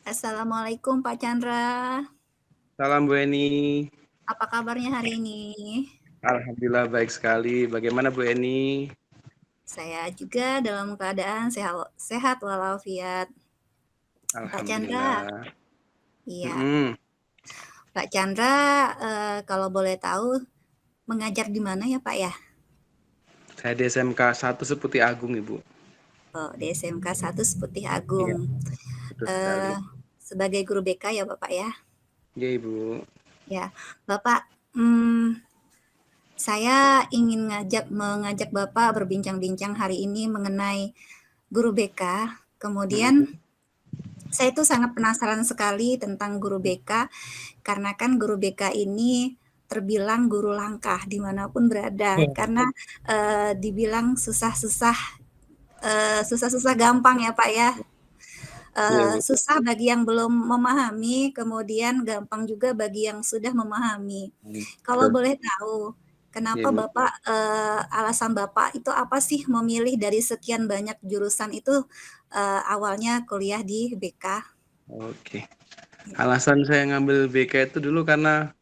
Assalamualaikum Pak Chandra. Salam Bu Eni. Apa kabarnya hari ini? Alhamdulillah baik sekali. Bagaimana Bu Eni? Saya juga dalam keadaan sehat walafiat. Pak Chandra, Alhamdulillah. iya. Mm-mm. Pak Chandra, kalau boleh tahu mengajar di mana ya Pak ya? Saya di SMK 1 Seputi Agung, Ibu. Oh, di SMK 1 Seputih Agung. Iya, betul sekali. Eh, sebagai guru BK ya Bapak ya? Iya, Ibu. Ya, Bapak, hmm, saya ingin mengajak Bapak berbincang-bincang hari ini mengenai guru BK. Kemudian Mm-mm. saya itu sangat penasaran sekali tentang guru BK, karena kan guru BK ini terbilang guru langkah dimanapun berada, karena dibilang susah-susah gampang ya Pak ya. Iya, Ibu. Susah bagi yang belum memahami, kemudian gampang juga bagi yang sudah memahami. Kalau Betul. boleh tahu, Iya, kenapa Ibu. Bapak, alasan Bapak itu apa sih memilih dari sekian banyak jurusan itu, awalnya kuliah di BK? Oke. Alasan saya ngambil BK itu dulu karena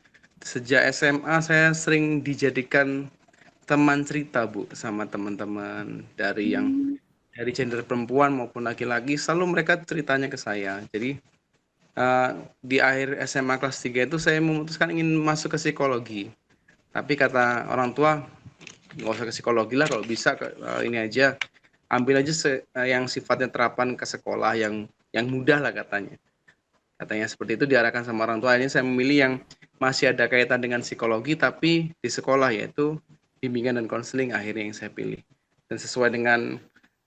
sejak SMA saya sering dijadikan teman cerita, Bu, sama teman-teman Mmm, dari gender perempuan maupun laki-laki, selalu mereka ceritanya ke saya. Jadi Eh, di akhir SMA kelas 3 itu saya memutuskan ingin masuk ke psikologi. Tapi kata orang tua, nggak usah ke psikologi lah, kalau bisa ini aja, ambil aja yang sifatnya terapan ke sekolah yang mudah lah katanya. Katanya seperti itu diarahkan sama orang tua. Ini saya memilih yang masih ada kaitan dengan psikologi tapi di sekolah, yaitu bimbingan dan konseling, akhirnya yang saya pilih. Dan sesuai dengan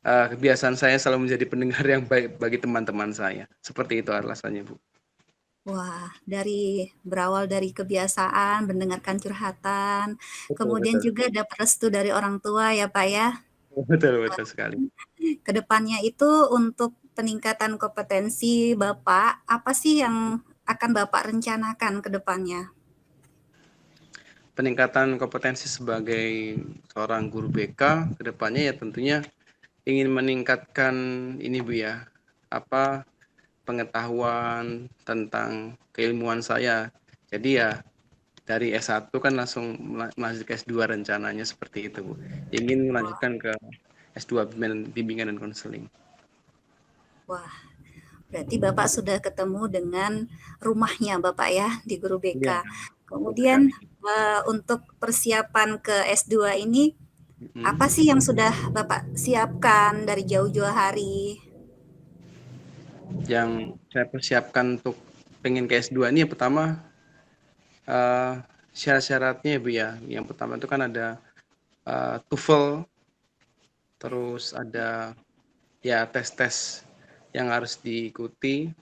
kebiasaan saya selalu menjadi pendengar yang baik bagi teman-teman saya. Seperti itu alasannya, Bu. wah, berawal dari kebiasaan mendengarkan curhatan, Betul, kemudian betul. juga dapat restu dari orang tua ya, Pak, ya. Betul, betul sekali. Kedepannya itu untuk peningkatan kompetensi Bapak, apa sih yang akan Bapak rencanakan ke depannya? Peningkatan kompetensi sebagai seorang guru BK kedepannya ya tentunya ingin meningkatkan ini, Bu, ya, apa, pengetahuan tentang keilmuan saya. Jadi ya dari S1 kan langsung melanjut ke S2 rencananya, seperti itu, Bu. Ingin melanjutkan ke S2 bimbingan dan konseling. Wah, berarti Bapak sudah ketemu dengan rumahnya Bapak ya di guru BK. Iya, betul Kemudian sekali. untuk persiapan ke S2 ini, apa Mm. sih yang sudah Bapak siapkan dari jauh-jauh hari? Yang saya persiapkan untuk pengen ke S2 ini, yang pertama eh, syarat-syaratnya, Bu, ya. Yang pertama itu kan ada TOEFL, terus ada ya tes-tes yang harus diikuti,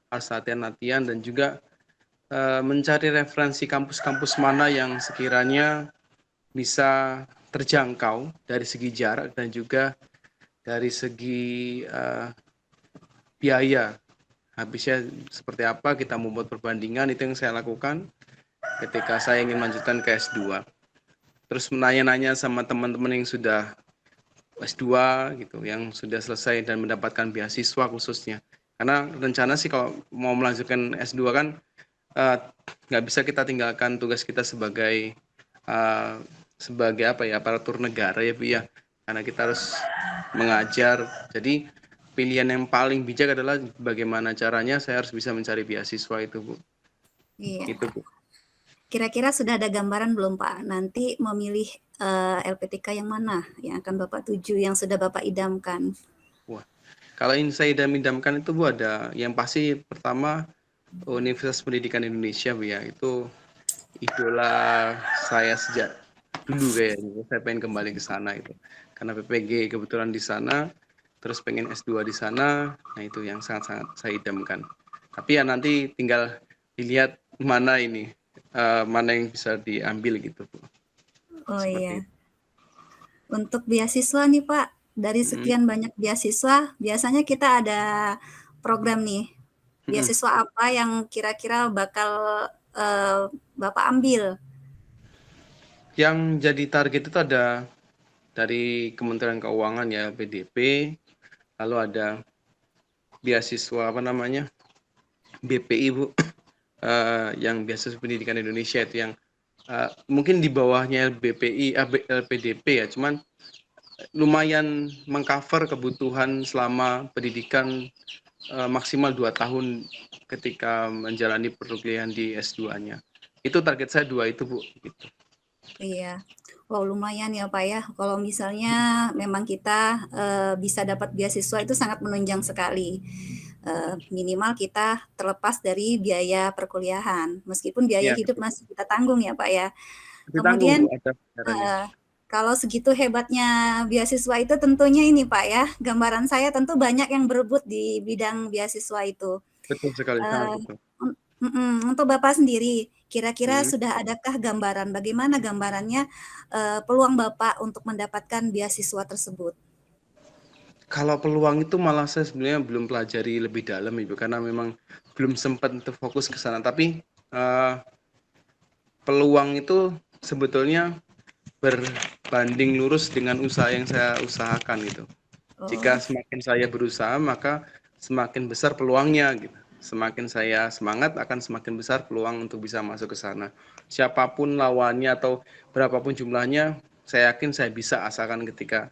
harus latihan-latihan, dan juga mencari referensi kampus-kampus mana yang sekiranya bisa terjangkau dari segi jarak dan juga dari segi biaya. Habisnya seperti apa, kita membuat perbandingan, itu yang saya lakukan ketika saya ingin melanjutkan ke S2. Terus menanya-nanya sama teman-teman yang sudah S2 gitu, yang sudah selesai dan mendapatkan beasiswa khususnya. Karena rencana sih kalau mau melanjutkan S2 kan eh, nggak bisa kita tinggalkan tugas kita sebagai eh, sebagai apa ya, aparatur negara ya, Bu, ya. Karena kita harus mengajar. Jadi pilihan yang paling bijak adalah bagaimana caranya saya harus bisa mencari beasiswa itu, Bu. Iya. Itu, Bu. Kira-kira sudah ada gambaran belum Pak, nanti memilih LPTK yang mana yang akan Bapak tuju, yang sudah Bapak idamkan? Wah, kalau yang saya idam-idamkan itu, Bu, ada yang pasti pertama Universitas Pendidikan Indonesia, Bu, ya. Itu idola saya sejak dulu kayaknya. Saya pengen kembali ke sana itu. Karena PPG kebetulan di sana, terus pengen S2 di sana. Nah, itu yang sangat-sangat saya idamkan. Tapi ya nanti tinggal dilihat mana ini, mana yang bisa diambil gitu, Bu. Oh Seperti iya, itu. untuk beasiswa nih Pak, dari Mm-mm. sekian banyak beasiswa, biasanya kita ada program nih, Mm-mm. beasiswa apa yang kira-kira bakal Bapak ambil? Yang jadi target itu ada dari Kementerian Keuangan, ya, PDP, lalu ada beasiswa apa namanya, BPI Bu, yang beasiswa pendidikan Indonesia itu yang mungkin di bawahnya BPI, LPDP ya, cuman lumayan mengcover kebutuhan selama pendidikan maksimal 2 tahun ketika menjalani perkuliahan di S2-nya. Itu target saya 2 itu Bu. Gitu. Iya. Wow, lumayan ya Pak ya. Kalau misalnya memang kita bisa dapat beasiswa itu sangat menunjang sekali. Minimal kita terlepas dari biaya perkuliahan, meskipun biaya Iya, hidup masih kita tanggung ya Pak ya. ditanggung Bu, Kemudian ada caranya. kalau segitu hebatnya beasiswa itu tentunya ini Pak ya, gambaran saya tentu banyak yang berebut di bidang beasiswa itu. Betul sekali, sangat Eee, betul. untuk Bapak sendiri, kira-kira Hmm. sudah adakah gambaran, bagaimana gambarannya, peluang Bapak untuk mendapatkan beasiswa tersebut? Kalau peluang itu malah saya sebenarnya belum pelajari lebih dalam Ibu, karena memang belum sempat untuk fokus ke sana. Tapi peluang itu sebetulnya berbanding lurus dengan usaha yang saya usahakan gitu. Jika Oh, semakin saya berusaha, maka semakin besar peluangnya gitu. Semakin saya semangat, akan semakin besar peluang untuk bisa masuk ke sana. Siapapun lawannya atau berapapun jumlahnya, saya yakin saya bisa, asalkan ketika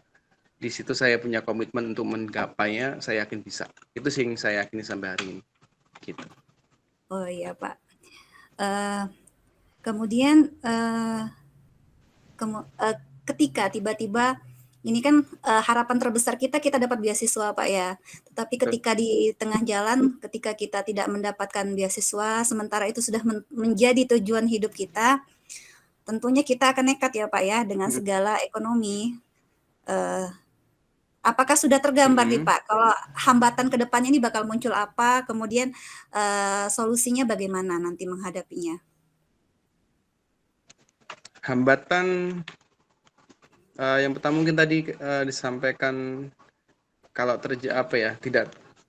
di situ saya punya komitmen untuk menggapainya, saya yakin bisa. Itu sih yang saya yakini sampai hari ini. Gitu. oh iya Pak. Eee, kemudian, ketika tiba-tiba ini kan, harapan terbesar kita, kita dapat beasiswa, Pak, ya. Tetapi ketika di tengah jalan, ketika kita tidak mendapatkan beasiswa, sementara itu sudah menjadi tujuan hidup kita, tentunya kita akan nekat ya, Pak, ya, dengan segala ekonomi. Eee, apakah sudah tergambar nih, Mm-mm. Pak, kalau hambatan ke depannya ini bakal muncul apa, kemudian, solusinya bagaimana nanti menghadapinya? Hambatan yang pertama mungkin tadi disampaikan kalau apa ya,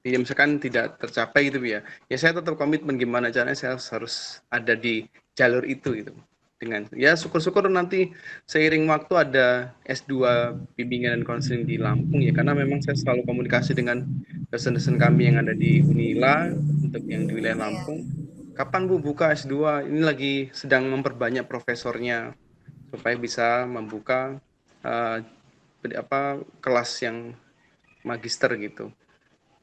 misalkan tidak tercapai gitu ya, ya saya tetap komitmen gimana caranya saya harus ada di jalur itu gitu. Dengan ya syukur-syukur nanti seiring waktu ada S2 bimbingan dan konseling di Lampung ya, karena memang saya selalu komunikasi dengan dosen-dosen kami yang ada di Unila untuk yang di wilayah Iya, Lampung. Kapan Bu buka S2? Ini lagi sedang memperbanyak profesornya supaya bisa membuka uh, kelas yang magister gitu.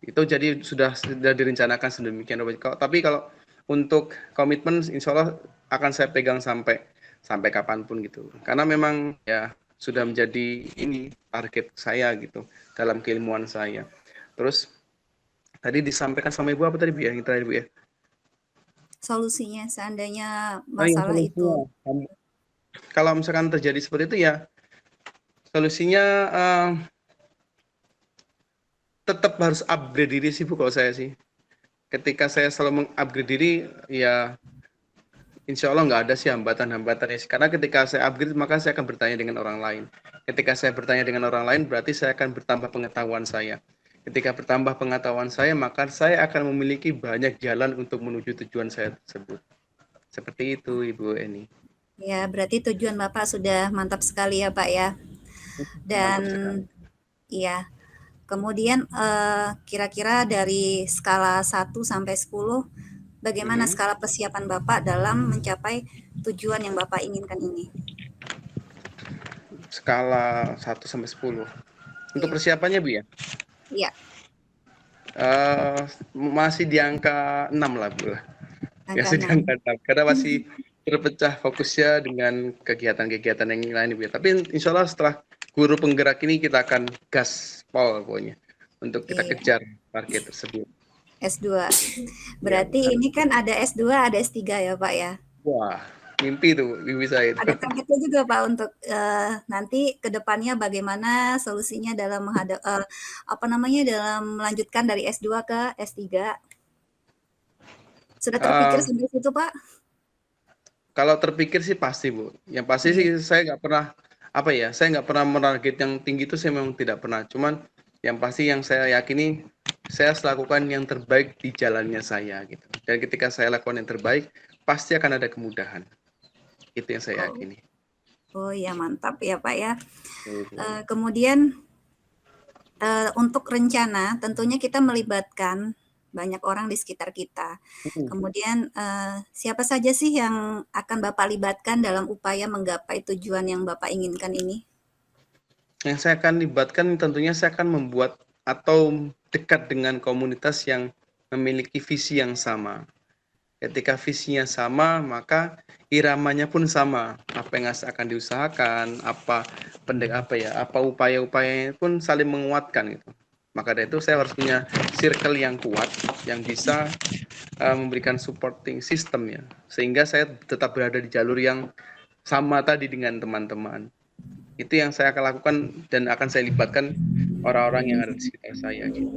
Itu jadi sudah direncanakan sedemikian rupa. Tapi kalau untuk komitmen insya Allah akan saya pegang sampai sampai kapanpun gitu. Karena memang ya sudah menjadi ini target saya gitu dalam keilmuan saya. Terus tadi disampaikan sama Ibu apa tadi Bu ya? Yang terakhir Bu ya. solusinya seandainya Oh yang masalah itu. solusinya. Kalau misalkan terjadi seperti itu ya solusinya tetap harus upgrade diri sih Bu kalau saya sih. Ketika saya selalu mengupgrade diri ya insya Allah nggak ada sih hambatan-hambatannya. Karena ketika saya upgrade, maka saya akan bertanya dengan orang lain. Ketika saya bertanya dengan orang lain, berarti saya akan bertambah pengetahuan saya. Ketika bertambah pengetahuan saya, maka saya akan memiliki banyak jalan untuk menuju tujuan saya tersebut. Seperti itu, Ibu Eni. Ya, berarti tujuan Bapak sudah mantap sekali ya, Pak ya. Dan Mantap sekali. iya, kemudian kira-kira dari skala 1 sampai 10, bagaimana Mhm. skala persiapan Bapak dalam mencapai tujuan yang Bapak inginkan ini? Skala 1 sampai 10. Untuk Iya, persiapannya, Bu ya? iya, Eh, masih di angka 6 lah, Bu. Ya angka sedang 6. karena masih terpecah fokusnya dengan kegiatan-kegiatan yang lain ya. Tapi insya Allah setelah guru penggerak ini kita akan gas pol pokoknya untuk kita Iya, kejar target tersebut. S2. Ya Berarti benar. ini kan ada S2, ada S3 ya, Pak ya. Wah, mimpi tuh mimpi saya itu. Ada targetnya juga Pak untuk, nanti ke depannya bagaimana solusinya dalam apa namanya, dalam melanjutkan dari S2 ke S3. Sudah terpikir Uh, sampai situ, Pak? kalau terpikir sih pasti Bu. Yang pasti sih Iya. saya nggak pernah apa ya, saya nggak pernah menarget yang tinggi itu saya memang tidak pernah. Cuman yang pasti yang saya yakini saya harus lakukan yang terbaik di jalannya saya gitu. Dan ketika saya lakukan yang terbaik, pasti akan ada kemudahan. Itu yang saya Oh, yakini. oh ya mantap ya, Pak, ya. Gitu. Kemudian, untuk rencana tentunya kita melibatkan, banyak orang di sekitar kita. Mhm. Kemudian, siapa saja sih yang akan Bapak libatkan dalam upaya menggapai tujuan yang Bapak inginkan ini? Yang saya akan libatkan tentunya saya akan membuat atau dekat dengan komunitas yang memiliki visi yang sama. Ketika visinya sama, maka iramanya pun sama. Apa yang akan diusahakan, apa upaya-upayanya pun saling menguatkan gitu. Maka dari itu saya harus punya circle yang kuat yang bisa memberikan supporting system ya. Sehingga saya tetap berada di jalur yang sama tadi dengan teman-teman. Itu yang saya akan lakukan dan akan saya libatkan orang-orang yang ada di sekitar saya gitu.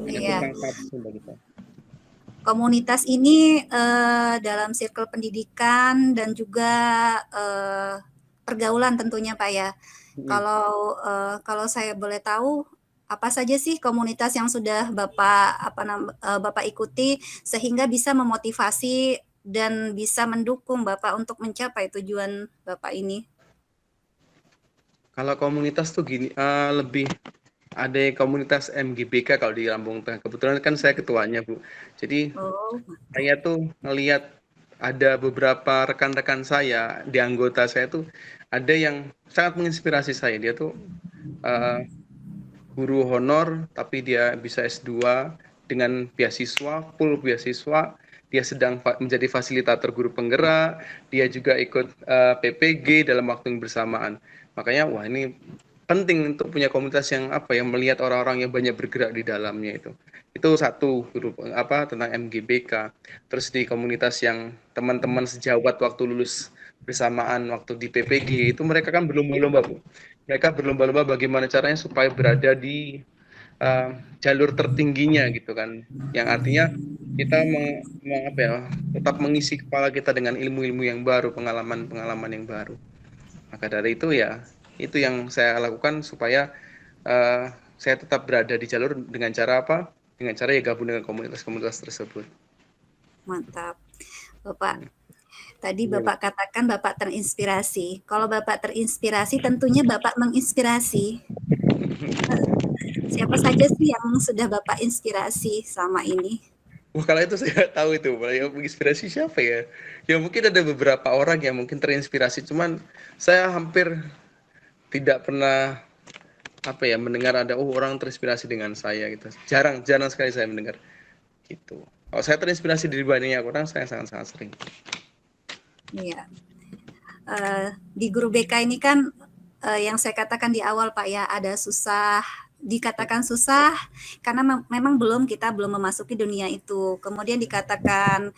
Itu Iya, sangat penting bagi saya. komunitas ini, dalam circle pendidikan dan juga, pergaulan tentunya, Pak, ya. Mhm. Kalau saya boleh tahu, apa saja sih komunitas yang sudah Bapak ikuti sehingga bisa memotivasi dan bisa mendukung Bapak untuk mencapai tujuan Bapak ini? Kalau komunitas tuh gini, lebih ada komunitas MGBK kalau di Lampung Tengah. Kebetulan kan saya ketuanya, Bu. Jadi Oh, mantap. saya tuh ngelihat ada beberapa rekan-rekan saya di anggota saya tuh ada yang sangat menginspirasi saya. Dia tuh eh, guru honor tapi dia bisa S2 dengan beasiswa, full beasiswa. Dia sedang menjadi fasilitator guru penggerak, dia juga ikut PPG dalam waktu yang bersamaan. Makanya wah ini penting untuk punya komunitas yang melihat orang-orang yang banyak bergerak di dalamnya itu. Itu satu grup tentang MGBK. Terus di komunitas yang teman-teman sejawat waktu lulus bersamaan waktu di PPG itu mereka kan berlomba-lomba, Bu. Mereka berlomba-lomba bagaimana caranya supaya berada di uh, jalur tertingginya gitu kan. Yang artinya kita tetap mengisi kepala kita dengan ilmu-ilmu yang baru, pengalaman-pengalaman yang baru. Maka dari itu ya, itu yang saya lakukan supaya saya tetap berada di jalur dengan cara apa? Dengan cara ya gabung dengan komunitas-komunitas tersebut. Mantap. Bapak, tadi Iya. Bapak katakan Bapak terinspirasi. Kalau Bapak terinspirasi, tentunya Bapak menginspirasi. Siapa saja sih yang sudah Bapak inspirasi selama ini? Wah, kalau itu saya nggak tahu itu, yang menginspirasi siapa ya? Ya mungkin ada beberapa orang yang mungkin terinspirasi, cuman saya hampir tidak pernah mendengar ada orang terinspirasi dengan saya gitu. Jarang jarang sekali saya mendengar gitu. Kalau saya terinspirasi dari banyak orang, saya sangat-sangat sering. Iya. Di guru BK ini kan yang saya katakan di awal Pak ya, ada susah, dikatakan susah karena memang kita belum memasuki dunia itu. Kemudian dikatakan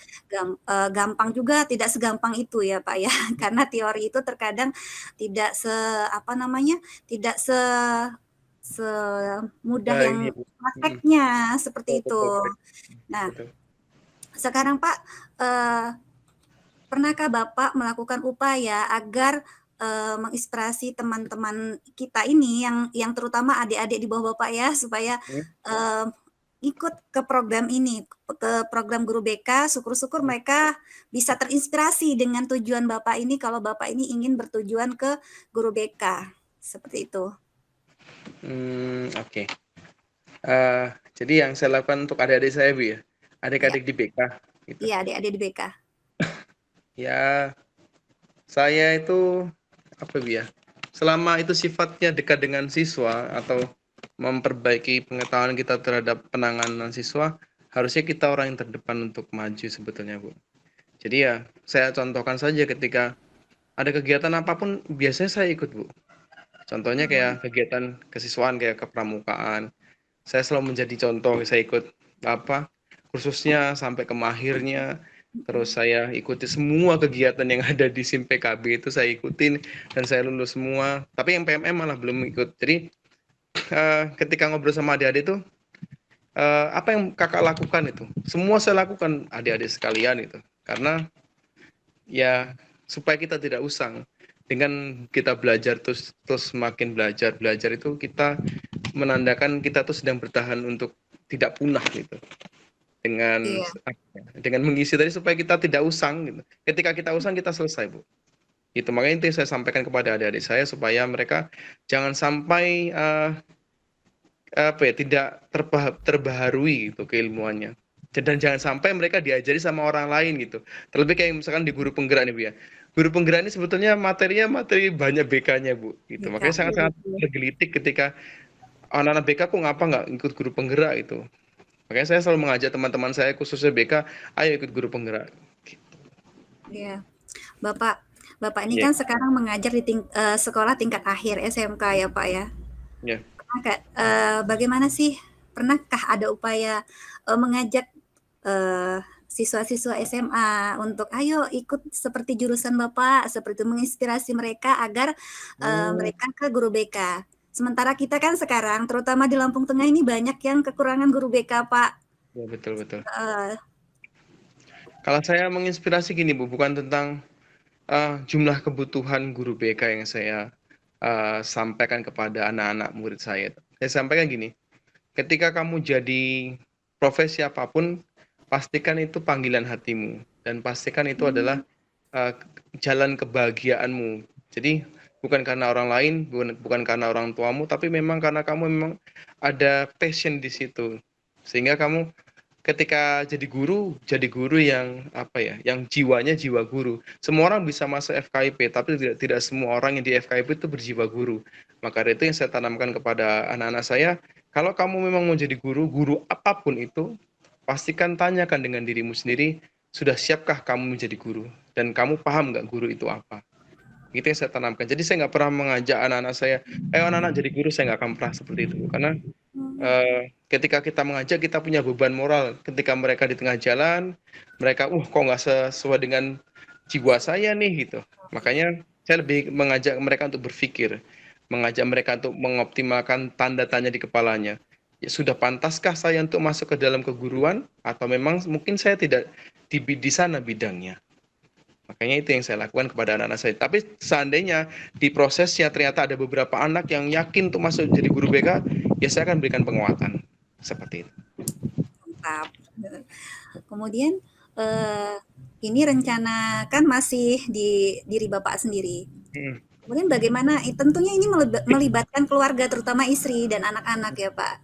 gampang juga, tidak segampang itu ya Pak ya, karena teori itu terkadang tidak apa namanya, tidak semudah Ya yang ini Bu. Mm-mm. prakteknya seperti itu. Betul, Nah, betul. sekarang Pak, eh, pernahkah Bapak melakukan upaya agar, menginspirasi teman-teman kita ini yang terutama adik-adik di bawah Bapak ya, supaya, Hmm. eee, ikut ke program ini, ke program Guru BK, syukur-syukur mereka bisa terinspirasi dengan tujuan Bapak ini kalau Bapak ini ingin bertujuan ke Guru BK, seperti itu. Oke. Eh, jadi yang saya lakukan untuk adik-adik saya, Bu ya, Iya, adik-adik di BK gitu. iya adik-adik di BK. Ya, saya itu Bu ya, selama itu sifatnya dekat dengan siswa atau memperbaiki pengetahuan kita terhadap penanganan siswa, harusnya kita orang yang terdepan untuk maju sebetulnya, Bu. Jadi ya, saya contohkan saja ketika ada kegiatan apapun, biasanya saya ikut, Bu. Contohnya Mhm, kayak kegiatan kesiswaan kayak kepramukaan. Saya selalu menjadi contoh, saya ikut kursusnya sampai ke mahirnya. Terus mhm. saya ikuti semua kegiatan yang ada di SIM PKB itu saya ikutin dan saya lulus semua. Tapi yang PMM malah belum ikut. Jadi ketika ngobrol sama adik-adik itu apa yang kakak lakukan itu? Semua saya lakukan adik-adik sekalian itu. Karena ya supaya kita tidak usang dengan kita belajar terus terus semakin belajar belajar itu kita menandakan kita tuh sedang bertahan untuk tidak punah gitu dengan Iya, dengan mengisi tadi supaya kita tidak usang gitu. Ketika kita usang kita selesai, Bu. Itu makanya itu yang saya sampaikan kepada adik-adik saya supaya mereka jangan sampai apa ya, tidak terbaharui gitu keilmuannya. Dan jangan sampai mereka diajari sama orang lain gitu. Terlebih kayak misalkan di guru penggerak nih Bu ya. Guru penggerak ini sebetulnya materinya materi banyak BK-nya Bu gitu. BK, Makanya iya sangat-sangat betul. tergelitik ketika anak-anak BK kok ngapa nggak ikut guru penggerak itu. Makanya saya selalu mengajak teman-teman saya khususnya BK, ayo ikut guru penggerak. Iya. Bapak Bapak ini Iya, kan sekarang mengajar di sekolah tingkat akhir SMK ya Pak ya. iya. Bagaimana sih, pernahkah ada upaya mengajak siswa-siswa SMA untuk ayo ikut seperti jurusan Bapak, seperti menginspirasi mereka agar Oh, mereka ke guru BK. Sementara kita kan sekarang, terutama di Lampung Tengah ini banyak yang kekurangan guru BK, Pak. ya betul betul. Eh, Kalau saya menginspirasi gini Bu, bukan tentang jumlah kebutuhan guru BK yang saya sampaikan kepada anak-anak murid saya. Saya sampaikan gini, ketika kamu jadi profesi apapun, pastikan itu panggilan hatimu dan pastikan itu adalah uh, jalan kebahagiaanmu. Jadi bukan karena orang lain, bukan karena orang tuamu, tapi memang karena kamu memang ada passion di situ. Sehingga kamu ketika jadi guru yang apa ya, yang jiwanya jiwa guru. Semua orang bisa masuk FKIP, tapi tidak tidak semua orang yang di FKIP itu berjiwa guru. Maka dari itu yang saya tanamkan kepada anak-anak saya, kalau kamu memang mau jadi guru, guru apapun itu, pastikan tanyakan dengan dirimu sendiri, sudah siapkah kamu menjadi guru? Dan kamu paham nggak guru itu apa? Itu yang saya tanamkan. Jadi saya nggak pernah mengajak anak-anak saya, ayo anak-anak jadi guru, saya nggak akan pernah seperti itu. Karena ketika kita mengajak, kita punya beban moral. Ketika mereka di tengah jalan, mereka, kok nggak sesuai dengan jiwa saya nih gitu. Makanya saya lebih mengajak mereka untuk berpikir, mengajak mereka untuk mengoptimalkan tanda tanya di kepalanya. Ya, sudah pantaskah saya untuk masuk ke dalam keguruan, atau memang mungkin saya tidak di sana bidangnya. Makanya itu yang saya lakukan kepada anak-anak saya. Tapi seandainya di prosesnya ternyata ada beberapa anak yang yakin untuk masuk jadi guru BK, ya saya akan berikan penguatan. Seperti itu. Mantap. Kemudian eh, ini rencana kan masih di diri Bapak sendiri. Hmm. Kemudian bagaimana, tentunya ini melibatkan keluarga, terutama istri dan anak-anak ya Pak.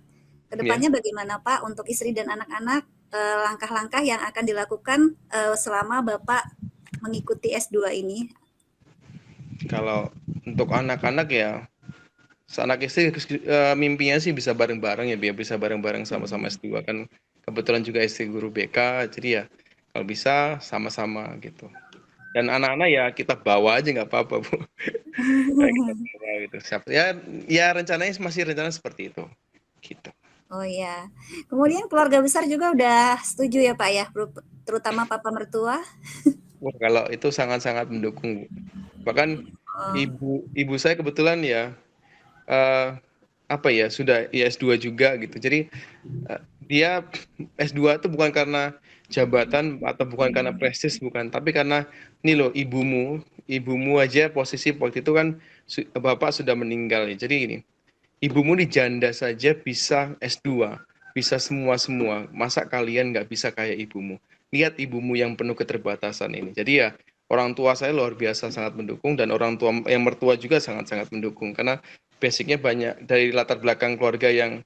Ya, Kedepannya bagaimana Pak untuk istri dan anak-anak, langkah-langkah yang akan dilakukan selama Bapak mengikuti S2 ini? kalau untuk anak-anak ya, seanak istri mimpinya sih bisa bareng-bareng ya, biar bisa bareng-bareng sama-sama S2 kan. Kebetulan juga istri guru BK, jadi ya kalau bisa sama-sama gitu. Dan anak-anak ya kita bawa aja nggak apa-apa Bu. Kayak kita bawa gitu. Ya, ya rencananya masih rencana seperti itu. Gitu. Oh ya. Kemudian keluarga besar juga udah setuju ya Pak ya, terutama papa mertua? Wah, kalau itu sangat-sangat mendukung, Bu. Bahkan Oh, ibu saya kebetulan ya apa ya, sudah IS2 juga gitu. Jadi dia S2 itu bukan karena jabatan atau bukan karena prestis, bukan, tapi karena ini loh, ibumu aja posisi waktu itu kan bapak sudah meninggal ya. Jadi ini, ibumu di janda saja bisa S2, bisa semua-semua. Masa kalian nggak bisa kayak ibumu? Lihat ibumu yang penuh keterbatasan ini. Jadi ya orang tua saya luar biasa sangat mendukung, dan orang tua yang mertua juga sangat-sangat mendukung karena basicnya banyak dari latar belakang keluarga yang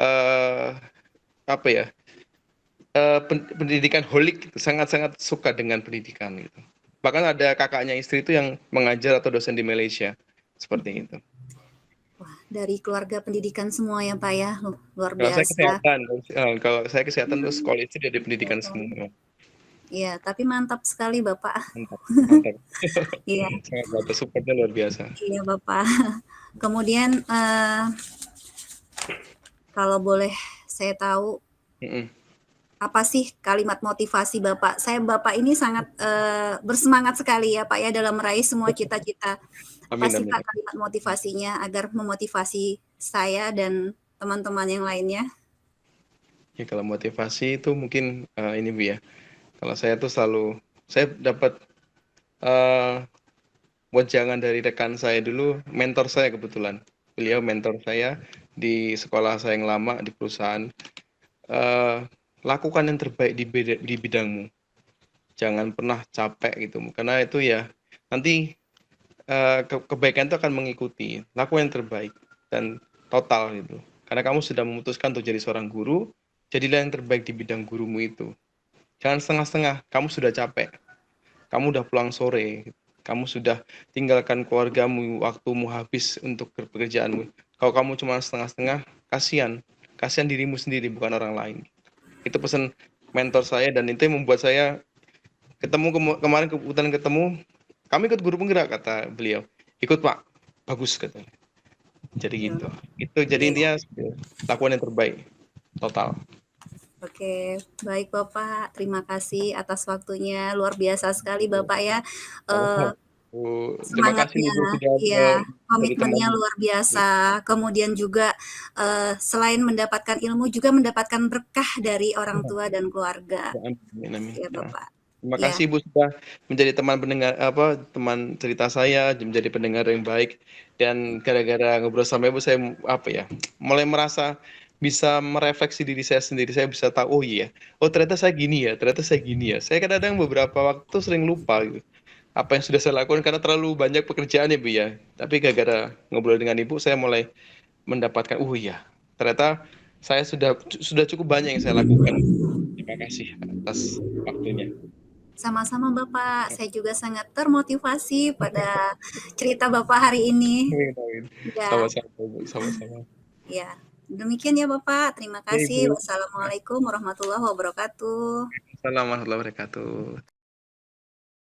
eh apa ya, pendidikan holik gitu, sangat-sangat suka dengan pendidikan gitu. Bahkan ada kakaknya istri itu yang mengajar atau dosen di Malaysia seperti itu. dari keluarga pendidikan semua ya Pak ya, luar Kalau saya biasa. kesehatan, kalau saya kesehatan terus sekolah itu dari pendidikan semua. Iya, tapi mantap sekali Bapak. Mantap, mantap. Iya, Sangat mantap, supportnya luar biasa. iya Bapak. Kemudian kalau boleh saya tahu, Mm-mm. apa sih kalimat motivasi Bapak? Bapak ini sangat bersemangat sekali ya Pak ya dalam meraih semua cita-cita. Apa Amin, sih amin. Pak kalimat motivasinya agar memotivasi saya dan teman-teman yang lainnya? Ya kalau motivasi itu mungkin ini Bu ya. Kalau saya tuh selalu, saya dapat eh wejangan dari rekan saya dulu, mentor saya kebetulan. Beliau mentor saya di sekolah saya yang lama di perusahaan. eh, Lakukan yang terbaik di bidangmu. Jangan pernah capek gitu. Karena itu ya nanti kebaikan itu akan mengikuti. Lakukan yang terbaik dan total gitu. Karena kamu sudah memutuskan untuk jadi seorang guru, jadilah yang terbaik di bidang gurumu itu. Jangan setengah-setengah, kamu sudah capek, kamu udah pulang sore, kamu sudah tinggalkan keluargamu, waktumu habis untuk pekerjaanmu. Kalau kamu cuma setengah-setengah, kasihan. Kasihan dirimu sendiri, bukan orang lain. Itu pesan mentor saya, dan itu yang membuat saya kemarin kebetulan ketemu, kami ikut guru penggerak, kata beliau. Ikut Pak, bagus katanya. Jadi Ya, gitu. Itu jadi iya. intinya lakukan yang terbaik, total. Oke, baik Bapak. Terima kasih atas waktunya. Luar biasa sekali Bapak ya. Eh, Sama-sama. Oh, terima kasih Semangatnya, Ibu sudah ya, jadi teman. komitmennya luar biasa. Kemudian juga selain mendapatkan ilmu juga mendapatkan berkah dari orang tua dan keluarga. Amin, amin. Ya Nah, Bapak. terima Ya, kasih Ibu sudah menjadi teman pendengar teman cerita saya, menjadi pendengar yang baik, dan gara-gara ngobrol sama Ibu saya mulai merasa bisa merefleksi diri saya sendiri. Saya bisa tahu, oh iya, oh ternyata saya gini ya, ternyata saya gini ya. Saya kadang-kadang beberapa waktu sering lupa gitu apa yang sudah saya lakukan karena terlalu banyak pekerjaan ya Bu ya. Tapi gara-gara ngobrol dengan Ibu saya mulai mendapatkan, oh iya, ternyata saya sudah cukup banyak yang saya lakukan. Terima kasih atas waktunya. sama-sama Bapak. Saya juga sangat termotivasi pada cerita Bapak hari ini. Amin, amin. Ya, Sama-sama, Bu. Sama-sama. ya. Demikian ya Bapak. Terima Ya, kasih. Ibu. Wassalamualaikum warahmatullahi wabarakatuh. Assalamualaikum warahmatullahi wabarakatuh.